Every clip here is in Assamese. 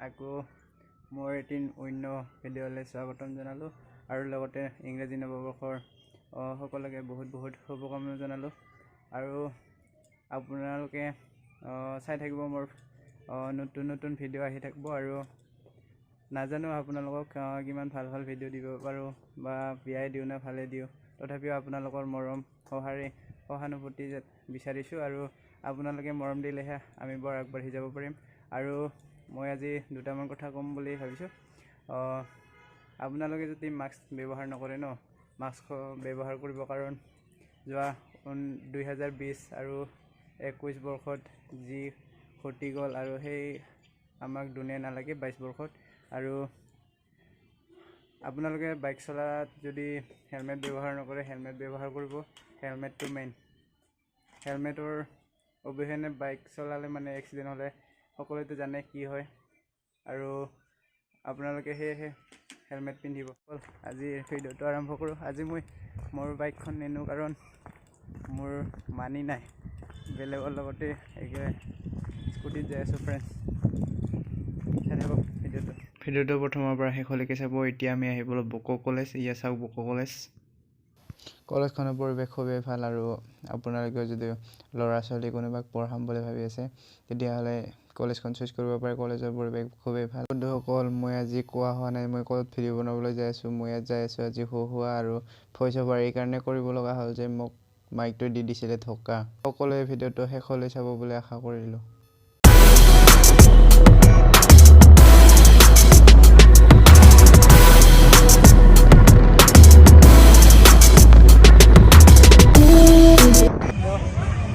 আকৌ মোৰ এদিন অন্য ভিডিঅ'লৈ স্বাগতম জনালোঁ আৰু লগতে ইংৰাজী নৱবৰ্ষৰ সকলোকে বহুত বহুত শুভকামনা জনালোঁ আৰু আপোনালোকে চাই থাকিব মোৰ নতুন নতুন ভিডিঅ' আহি থাকিব আৰু নাজানো আপোনালোকক কিমান ভাল ভাল ভিডিঅ' দিব পাৰোঁ বা বিয়াই দিওঁ না ভালে দিওঁ তথাপিও আপোনালোকৰ মৰম সহানুভূতি বিচাৰিছোঁ আৰু আপোনালোকে মৰম দিলেহে আমি বৰ আগবাঢ়ি যাব পাৰিম আৰু মই আজি দুটামান কথা ক'ম বুলি ভাবিছোঁ আপোনালোকে যদি মাস্ক ব্যৱহাৰ নকৰে ন মাস্ক ব্যৱহাৰ কৰিব কাৰণ যোৱা 2020 আৰু 21 বৰ্ষত যি ক্ষতি গ'ল আৰু সেই আমাক দুনিয়া নালাগে 22 বৰ্ষত আৰু আপোনালোকে বাইক চলাত যদি হেলমেট ব্যৱহাৰ নকৰে হেলমেট ব্যৱহাৰ কৰিব হেলমেটটো মেইন হেলমেটৰ অবিহনে বাইক চলালে মানে এক্সিডেণ্ট হ'লে সকলোৱে জানে কি হয় আৰু আপোনালোকে সেয়েহে হেলমেট পিন্ধিব আজি ভিডিঅ'টো আৰম্ভ কৰোঁ আজি মই মোৰ বাইকখন নিনো কাৰণ মোৰ মানি নাই বেলেগৰ লগতে একে স্কুটিত যাই আছোঁ ফ্ৰেণ্ডছ ভিডিঅ'টো প্ৰথমৰ পৰা শেষলৈকে চাব এতিয়া আমি আহিবলৈ বকো কলেজ ইয়া চাওক বকো কলেজখনৰ পৰিৱেশ খুবেই ভাল আৰু আপোনালোকে যদি ল'ৰা ছোৱালী কোনোবাক পঢ়াম বুলি ভাবি আছে তেতিয়াহ'লে কলেজখন চুজ কৰিব পাৰে কলেজৰ পৰিৱেশ খুবেই ভাল বন্ধুসকল মই আজি কোৱা হোৱা নাই মই ক'ত ভিডিঅ' বনাবলৈ যাই আছোঁ মই ইয়াত যাই আছোঁ আজি হোৱা আৰু ভইচ অভাৰ এইকাৰণে কৰিব লগা হ'ল যে মোক মাইকটো দি দিছিলে ধক্কা সকলোৱে ভিডিঅ'টো শেষলৈ চাব বুলি আশা কৰিলোঁ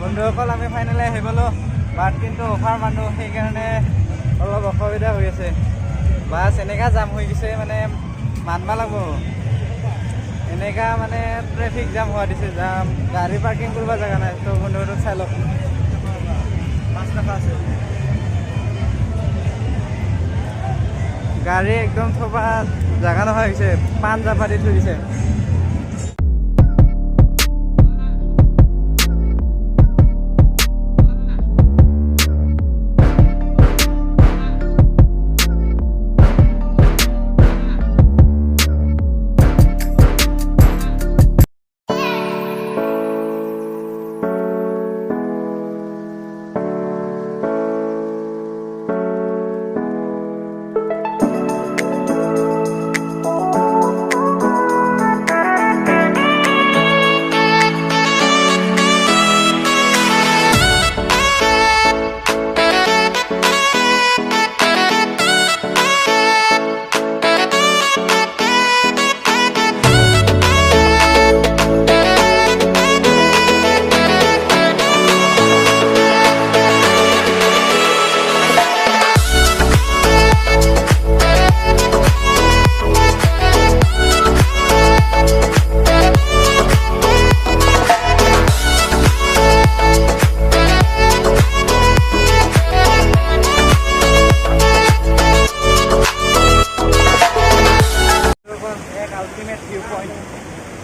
বন্ধুসকল আমি ফাইনেলি আহি গ'লোঁ বাট কিন্তু অফাৰ মানুহ সেইকাৰণে অলপ অসুবিধা হৈ আছে বাছ এনেকুৱা জাম হৈ গৈছে মানে মানবা লাগিব এনেকুৱা মানে ট্ৰেফিক জাম হোৱা দিছে জাম গাড়ী পাৰ্কিং কৰিব জেগা নাই তো বন্ধুহঁতক চাই লওক গাড়ী একদম থবা জেগা নোহোৱা হৈছে পাণ জাপা দি থৈ দিছে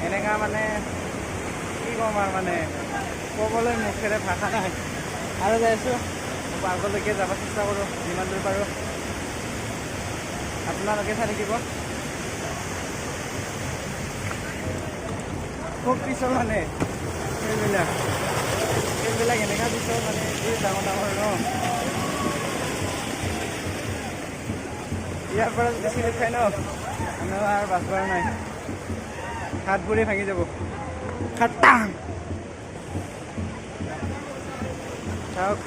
এনেকা মানে কি ক'ম আৰু মানে ক'বলৈ মুখেৰে ভাষা নাই আৰু যাই আছোঁ আগলৈকে যাব চেষ্টা কৰোঁ যিমান দূৰ পাৰোঁ আপোনালোকে চাই থাকিব খুব পিছল মানে সেইবিলাক এনেকা পিছল মানে যি ডাঙৰ ডাঙৰ ন ইয়াৰ পৰা যদি চিলিপ খাই ন আমাৰ আৰু বাচবাৰ নাই হাত ভৰি ভাঙি যাব খাটাং চাওক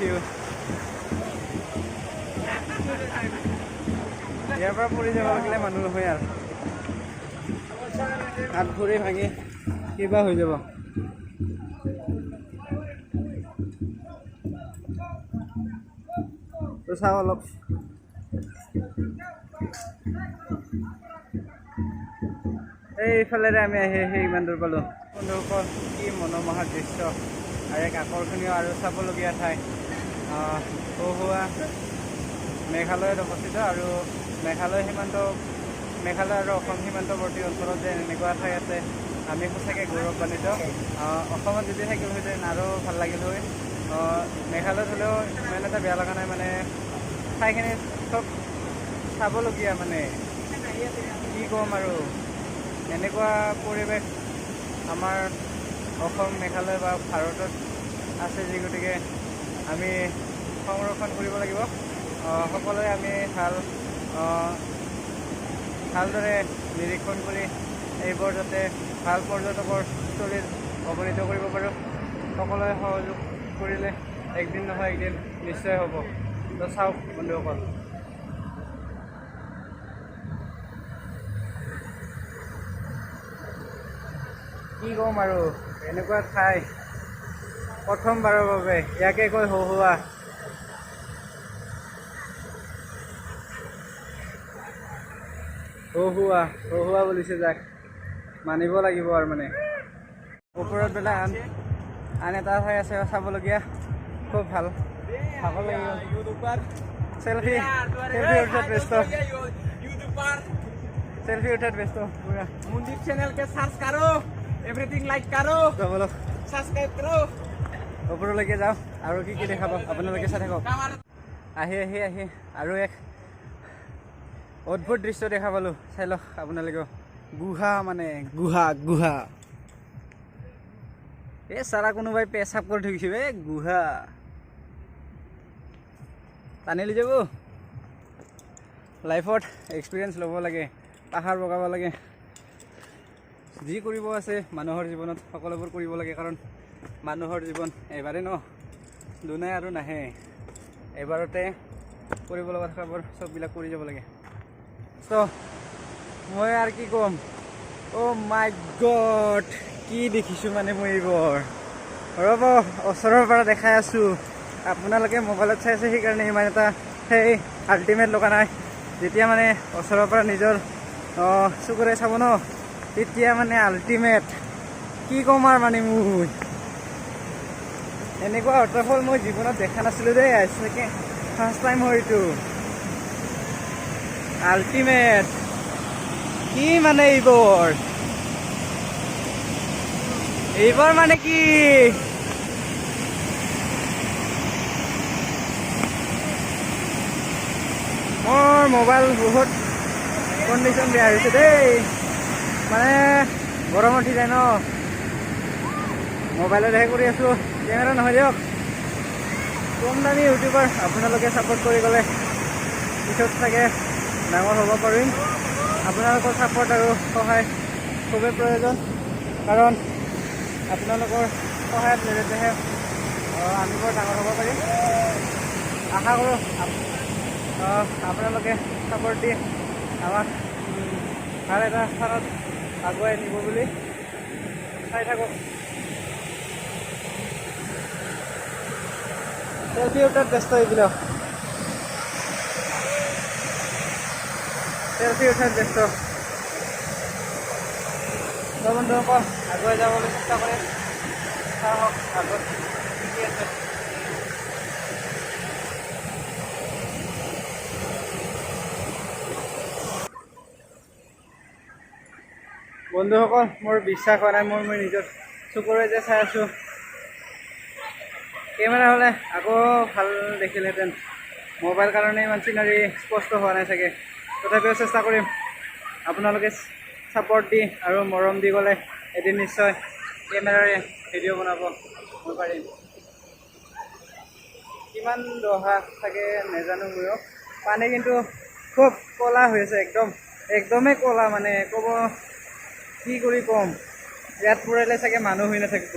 ইয়াৰ পৰা পৰি যাব লাগিলে মানুহ নহয় আৰু হাত ভৰি ভাঙি কিবা হৈ যাব তো চাওঁ অলপ এইফালেৰে আমি আহি ইমান দূৰ পালোঁ বন্ধুসকল কি মনোমোহা দৃশ্য আৰু এক আকৰ্ষণীয় আৰু চাবলগীয়া ঠাই হোৱা মেঘালয়ত অৱস্থিত আৰু মেঘালয় আৰু অসম সীমান্তৱৰ্তী অঞ্চলত যে এনেকুৱা ঠাই আছে আমি সঁচাকৈ গৌৰৱান্বিত অসমত যদি থাকিলহেঁতেন আৰু ভাল লাগিল হয় মেঘালয়ত হ'লেও ইমান এটা বেয়া লগা নাই মানে ঠাইখিনি চব চাবলগীয়া মানে কি ক'ম আৰু এনেকুৱা পৰিৱেশ আমাৰ অসম মেঘালয় বা ভাৰতত আছে যি গতিকে আমি সংৰক্ষণ কৰিব লাগিব সকলোৱে আমি ভালদৰে নিৰীক্ষণ কৰি এইবোৰ যাতে ভাল পৰ্যটকৰ স্থলীত অৱনীত কৰিব পাৰোঁ সকলোৱে সহযোগ কৰিলে একদিন নহয় একদিন নিশ্চয় হ'ব তো চাওক বন্ধুসকল কি ক'ম আৰু এনেকুৱা ঠাই প্ৰথমবাৰৰ বাবে ইয়াকে কৈ হহুৱা বুলিছে যাক মানিব লাগিব আৰু মানে ওপৰত বেলা আন এটা ঠাই আছে চাবলগীয়া খুব ভাল ভাগৰ লাগিব চেলফি उठात व्यस्त पूरा मुंदीप चैनल के सर्च करो एवरीथिंग लाइक करो बोलो सब्सक्राइब करो ওপৰলৈকে যাওঁ আৰু কি দেখাব আপোনালোকে চাই থাকক আহি আৰু এক অদ্ভুত দৃশ্য দেখা পালোঁ চাই লওক আপোনালোকে গুহা মানে গুহা এই চাৰা কোনোবাই পেচাব কৰি থৈছে গুহা টানি লৈ যাব লাইফত এক্সপিৰিয়েঞ্চ ল'ব লাগে পাহাৰ বগাব লাগে যি কৰিব আছে মানুহৰ জীৱনত সকলোবোৰ কৰিব লাগে কাৰণ মানুহৰ জীৱন এবাৰে দুনাই আৰু নাহে এবাৰতে কৰিব লগা থকাবোৰ চববিলাক কৰি যাব লাগে চ' মই আৰু কি ক'ম অ' মাই গড কি দেখিছোঁ মানে মই এইবোৰ ৰ'ব ওচৰৰ পৰা দেখাই আছোঁ আপোনালোকে মোবাইলত চাই আছে সেইকাৰণে ইমান এটা সেই আল্টিমেট লগা নাই যেতিয়া মানে ওচৰৰ পৰা নিজৰ চকুৰে চাব তেতিয়া মানে আল্টিমেট কি ক'ম আৰু মানে মোৰ এনেকুৱা ৱাটাৰফল মই জীৱনত দেখা নাছিলোঁ দেই চাগে ফাৰ্ষ্ট টাইম হয় এইটো আল্টিমেট কি মানে এইবোৰ মানে কি মোৰ মোবাইল বহুত কণ্ডিশ্যন বেয়া হৈছে দেই মানে গৰম উঠি যায় মোবাইলতহে কৰি আছোঁ কেমেৰা নহয় দিয়ক কম দামী ইউটিউবাৰ আপোনালোকে ছাপোৰ্ট কৰি গ'লে পিছত চাগে ডাঙৰ হ'ব পাৰিম আপোনালোকৰ ছাপোৰ্ট আৰু সহায় খুবেই প্ৰয়োজন কাৰণ আপোনালোকৰ সহায়ত জৰিয়তেহে আমি বৰ ডাঙৰ হ'ব পাৰিম আশা কৰোঁ আপোনালোকে ছাপোৰ্ট দি আমাক ভাল এটা স্থানত আগুৱাই নিব বুলি চাই থাকক সেলফি উঠাত ব্যস্ত এইবিলাক বন্ধুসকল আগুৱাই যাবলৈ চেষ্টা কৰে চাওক আগত কি আছে বন্ধুসকল মোৰ বিশ্বাস হোৱা নাই মই নিজৰ চকুৰে যে চাই আছোঁ কেমেৰা হ'লে আকৌ ভাল দেখিলেহেঁতেন মোবাইল কাৰণে ইমান চিনাৰী স্পষ্ট হোৱা নাই চাগে তথাপিও চেষ্টা কৰিম আপোনালোকে ছাপোৰ্ট দি আৰু মৰম দি গ'লে এদিন নিশ্চয় কেমেৰাৰে ভিডিঅ' বনাব মই পাৰিম কিমান দহা থাকে নাজানো ময়ো পানী কিন্তু খুব ক'লা হৈ আছে একদমেই ক'লা মানে ক'ব কি কৰি ক'ম ইয়াত পৰিলে চাগে মানুহ হৈ নাথাকিব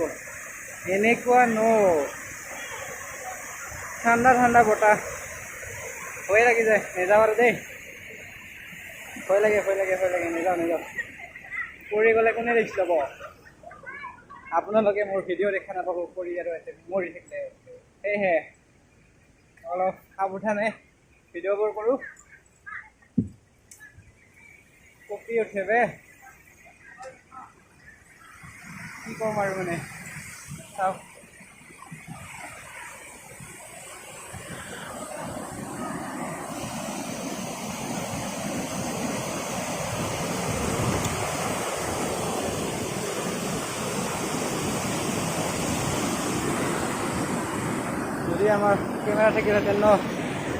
এনেকুৱা ঠাণ্ডা বতাহ ভয় লাগি যায় নেযাওঁ আৰু দেই ভয় লাগে নেযাওঁ পৰি গ'লে কোনে ৰিস্ক ল'ব আপোনালোকে মোৰ ভিডিঅ' দেখা নাপাব পৰি আৰু মৰি থাকিলে সেয়েহে অলপ সাৱধানে ভিডিঅ'বোৰ কৰোঁ কপি উঠে কি ক'ম আৰু মানে চাওক যদি আমাৰ কেমেৰা থাকিলেহেঁতেন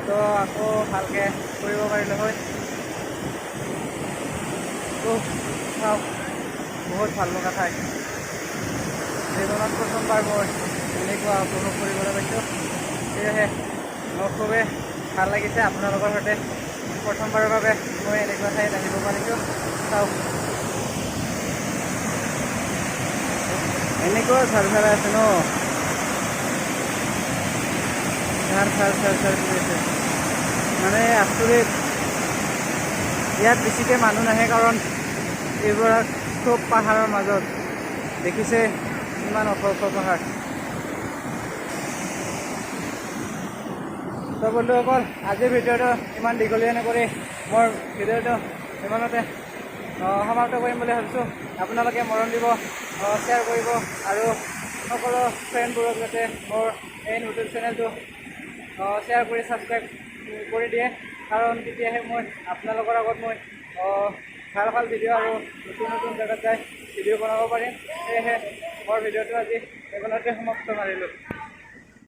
তো আকৌ ভালকৈ কৰিব পাৰিলোঁ হয়। চাওক বহুত ভাল লগা ঠাই, জীৱনত প্ৰথমবাৰ মই এনেকুৱা উপভোগ কৰিবলৈ পাইছোঁ। সেয়েহে মোৰ খুবেই ভাল লাগিছে আপোনালোকৰ সৈতে প্ৰথমবাৰৰ বাবে মই এনেকুৱা ঠাইত আহিব পাৰিছোঁ। চাওক এনেকুৱা ঝাৰ আছে ন, ঝাৰ কৰি আছে, মানে আচৰিত। ইয়াত বেছিকৈ মানুহ নাহে কাৰণ এইবোৰ খুব পাহাৰৰ মাজত, দেখিছে ইমান ওখ ওখ পাহাৰ। তো বন্ধুসকল, আজিৰ ভিডিঅ'টো ইমান দীঘলীয়া নকৰি মোৰ ভিডিঅ'টো ইমানতে সমাপ্ত কৰিম বুলি ভাবিছোঁ। আপোনালোকে মৰম দিব, শ্বেয়াৰ কৰিব আৰু সকলো ফ্ৰেণ্ডবোৰক যাতে মোৰ এই ইউটিউব চেনেলটো শ্বেয়াৰ কৰি ছাবস্ক্ৰাইব কৰি দিয়ে, কাৰণ তেতিয়াহে মই আপোনালোকৰ আগত মই ভাল ভাল ভিডিঅ' আৰু নতুন নতুন জেগাত যাই ভিডিঅ' বনাব পাৰিম। সেয়েহে মোৰ ভিডিঅ'টো আজি ইমানতে সমাপ্ত মাৰিলোঁ।